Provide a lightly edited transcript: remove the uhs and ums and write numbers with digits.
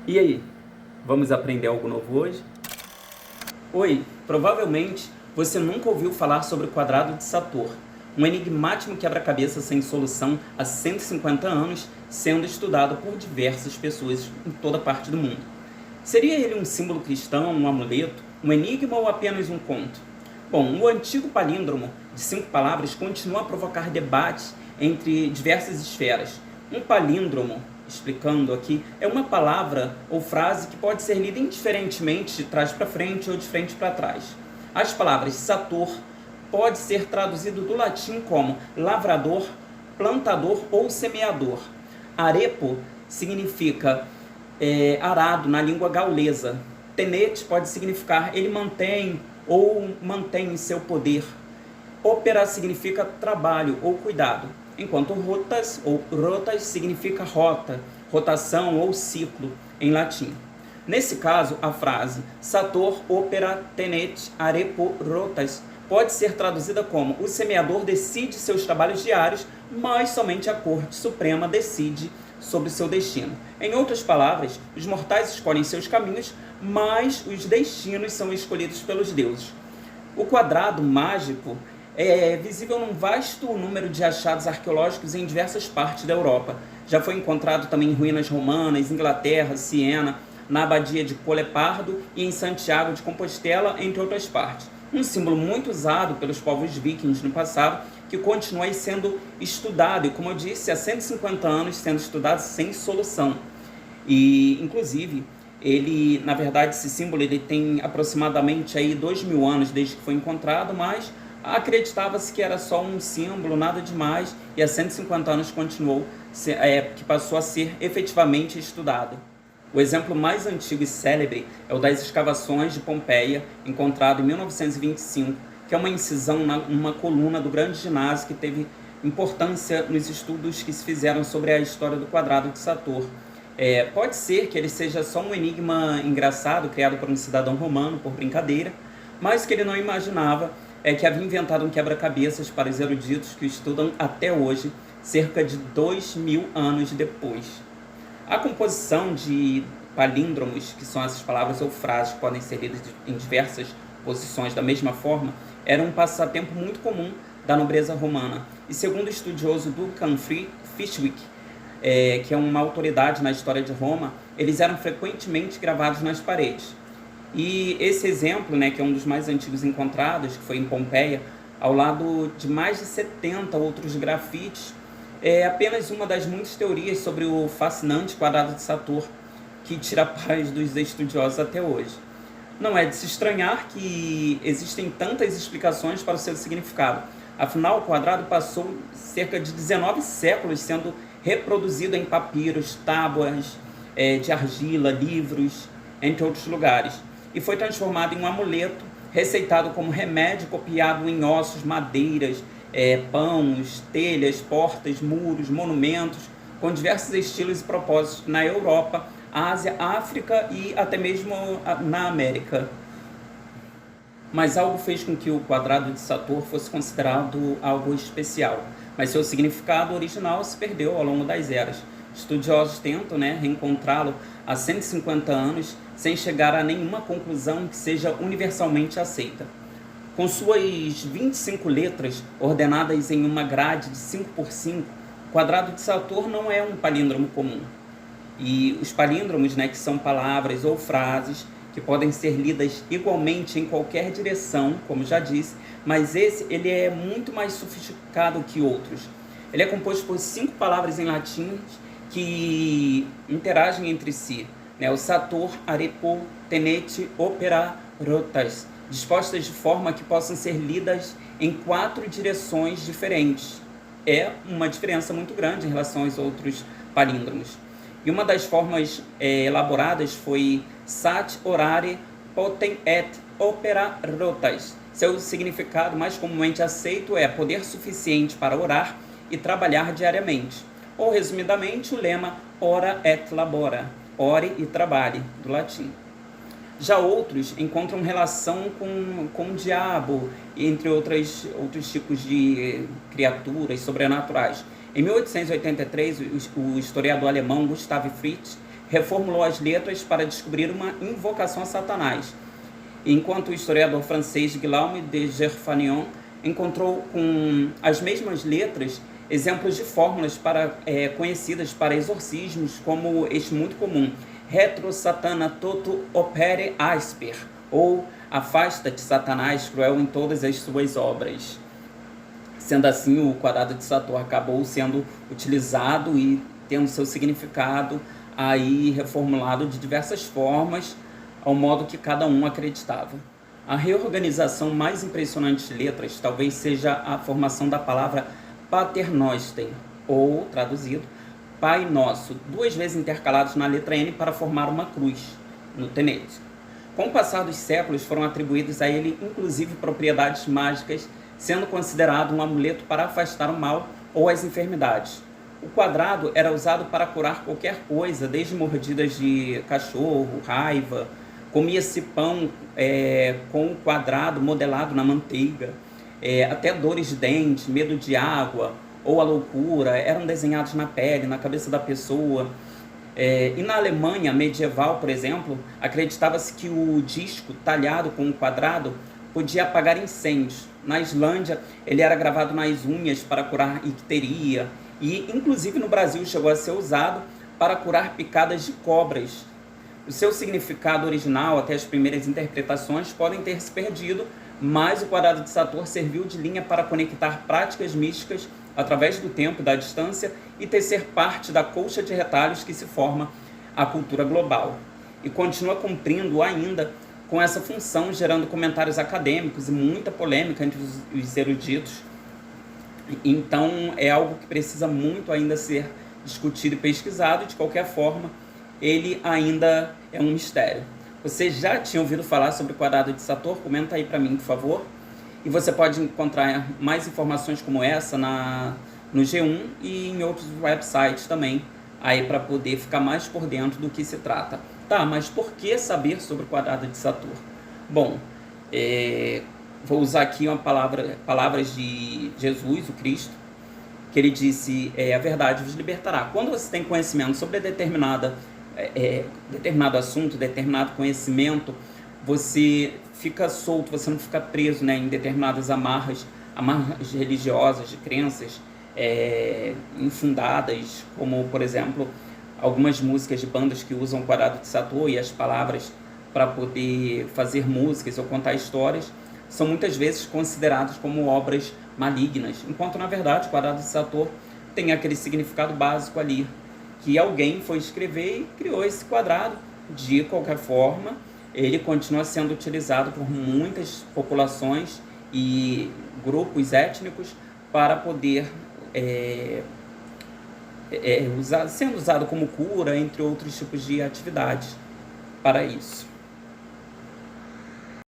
E aí, vamos aprender algo novo hoje? Oi, provavelmente você nunca ouviu falar sobre o quadrado de Sator, um enigmático quebra-cabeça sem solução há 150 anos, sendo estudado por diversas pessoas em toda parte do mundo. Seria ele um símbolo cristão, um amuleto, um enigma ou apenas um conto? Bom, o antigo palíndromo de 5 palavras continua a provocar debates entre diversas esferas. Um palíndromo, explicando aqui, é uma palavra ou frase que pode ser lida indiferentemente de trás para frente ou de frente para trás. As palavras Sator pode ser traduzido do latim como lavrador, plantador ou semeador. Arepo significa arado na língua gaulesa. Tenete pode significar ele mantém ou mantém em seu poder. Opera significa trabalho ou cuidado, enquanto rotas ou rotas significa rota, rotação ou ciclo em latim. Nesse caso, a frase Sator opera tenet arepo rotas pode ser traduzida como o semeador decide seus trabalhos diários, mas somente a Corte Suprema decide sobre o seu destino. Em outras palavras, os mortais escolhem seus caminhos, mas os destinos são escolhidos pelos deuses. O quadrado mágico é visível num vasto número de achados arqueológicos em diversas partes da Europa. Já foi encontrado também em ruínas romanas, Inglaterra, Siena, na abadia de Colepardo e em Santiago de Compostela, entre outras partes. Um símbolo muito usado pelos povos vikings no passado, que continua sendo estudado, e como eu disse, há 150 anos sendo estudado sem solução. E, inclusive, ele, na verdade, esse símbolo ele tem aproximadamente aí 2.000 anos desde que foi encontrado, mas acreditava-se que era só um símbolo, nada demais, e há 150 anos continuou, que passou a ser efetivamente estudado. O exemplo mais antigo e célebre é o das escavações de Pompeia, encontrado em 1925, que é uma incisão numa coluna do grande ginásio que teve importância nos estudos que se fizeram sobre a história do quadrado de Sator. Pode ser que ele seja só um enigma engraçado, criado por um cidadão romano, por brincadeira, mas o que ele não imaginava é que havia inventado um quebra-cabeças para os eruditos que o estudam até hoje, cerca de 2.000 anos depois. A composição de palíndromos, que são essas palavras ou frases que podem ser lidas em diversas posições da mesma forma, era um passatempo muito comum da nobreza romana. E segundo o estudioso Duncan Fishwick, que é uma autoridade na história de Roma, eles eram frequentemente gravados nas paredes. E esse exemplo, que é um dos mais antigos encontrados, que foi em Pompeia, ao lado de mais de 70 outros grafites, é apenas uma das muitas teorias sobre o fascinante quadrado de Sator, que tira a paz dos estudiosos até hoje. Não é de se estranhar que existem tantas explicações para o seu significado. Afinal, o quadrado passou cerca de 19 séculos sendo reproduzido em papiros, tábuas de argila, livros, entre outros lugares, e foi transformado em um amuleto, receitado como remédio copiado em ossos, madeiras, pães, telhas, portas, muros, monumentos, com diversos estilos e propósitos na Europa, Ásia, África e até mesmo na América. Mas algo fez com que o quadrado de Sator fosse considerado algo especial, mas seu significado original se perdeu ao longo das eras. Estudiosos tentam reencontrá-lo há 150 anos sem chegar a nenhuma conclusão que seja universalmente aceita. Com suas 25 letras ordenadas em uma grade de 5 por 5, o quadrado de Sator não é um palíndromo comum. E os palíndromos, que são palavras ou frases que podem ser lidas igualmente em qualquer direção, como já disse, mas ele é muito mais sofisticado que outros. Ele é composto por 5 palavras em latim que interagem entre si, o Sator, arepo, tenete, opera, rotas, dispostas de forma que possam ser lidas em 4 direções diferentes. É uma diferença muito grande em relação aos outros palíndromos. E uma das formas elaboradas foi sat orare poten et opera rotas. Seu significado mais comumente aceito é poder suficiente para orar e trabalhar diariamente. Ou, resumidamente, o lema ora et labora, ore e trabalhe, do latim. Já outros encontram relação com o diabo, entre outros tipos de criaturas sobrenaturais. Em 1883, o historiador alemão Gustav Fritsch reformulou as letras para descobrir uma invocação a Satanás, enquanto o historiador francês Guillaume de Gerfagnon encontrou com as mesmas letras exemplos de fórmulas conhecidas para exorcismos, como este muito comum: Retro Satana toto opere asper, ou afasta-te, Satanás, cruel em todas as suas obras. Sendo assim, o quadrado de Sator acabou sendo utilizado e tendo seu significado aí reformulado de diversas formas, ao modo que cada um acreditava. A reorganização mais impressionante de letras talvez seja a formação da palavra Paternoster, ou, traduzido, Pai Nosso, 2 vezes intercalados na letra N para formar uma cruz, no tenete. Com o passar dos séculos, foram atribuídas a ele, inclusive, propriedades mágicas, sendo considerado um amuleto para afastar o mal ou as enfermidades. O quadrado era usado para curar qualquer coisa, desde mordidas de cachorro, raiva. Comia-se pão com o quadrado modelado na manteiga. Até dores de dente, medo de água ou a loucura eram desenhados na pele, na cabeça da pessoa. E na Alemanha medieval, por exemplo, acreditava-se que o disco talhado com um quadrado podia apagar incêndios. Na Islândia, ele era gravado nas unhas para curar icteria. E, inclusive, no Brasil chegou a ser usado para curar picadas de cobras. O seu significado original, até as primeiras interpretações, podem ter se perdido, mas o quadrado de Sator serviu de linha para conectar práticas místicas através do tempo e da distância e tecer parte da colcha de retalhos que se forma a cultura global. E continua cumprindo ainda com essa função, gerando comentários acadêmicos e muita polêmica entre os eruditos. Então, é algo que precisa muito ainda ser discutido e pesquisado. De qualquer forma, ele ainda é um mistério. Você já tinha ouvido falar sobre o quadrado de Sator? Comenta aí para mim, por favor. E você pode encontrar mais informações como essa no G1 e em outros websites também, aí para poder ficar mais por dentro do que se trata. Tá, mas por que saber sobre o quadrado de Sator? Bom, vou usar aqui palavras de Jesus, o Cristo, que ele disse: a verdade vos libertará. Quando você tem conhecimento sobre determinado assunto, determinado conhecimento, você fica solto, você não fica preso, em determinadas amarras religiosas, de crenças infundadas, como, por exemplo, algumas músicas de bandas que usam o quadrado de Sator e as palavras para poder fazer músicas ou contar histórias, são muitas vezes consideradas como obras malignas, enquanto na verdade o quadrado de Sator tem aquele significado básico ali, que alguém foi escrever e criou esse quadrado. De qualquer forma, ele continua sendo utilizado por muitas populações e grupos étnicos para poder sendo usado como cura, entre outros tipos de atividades para isso.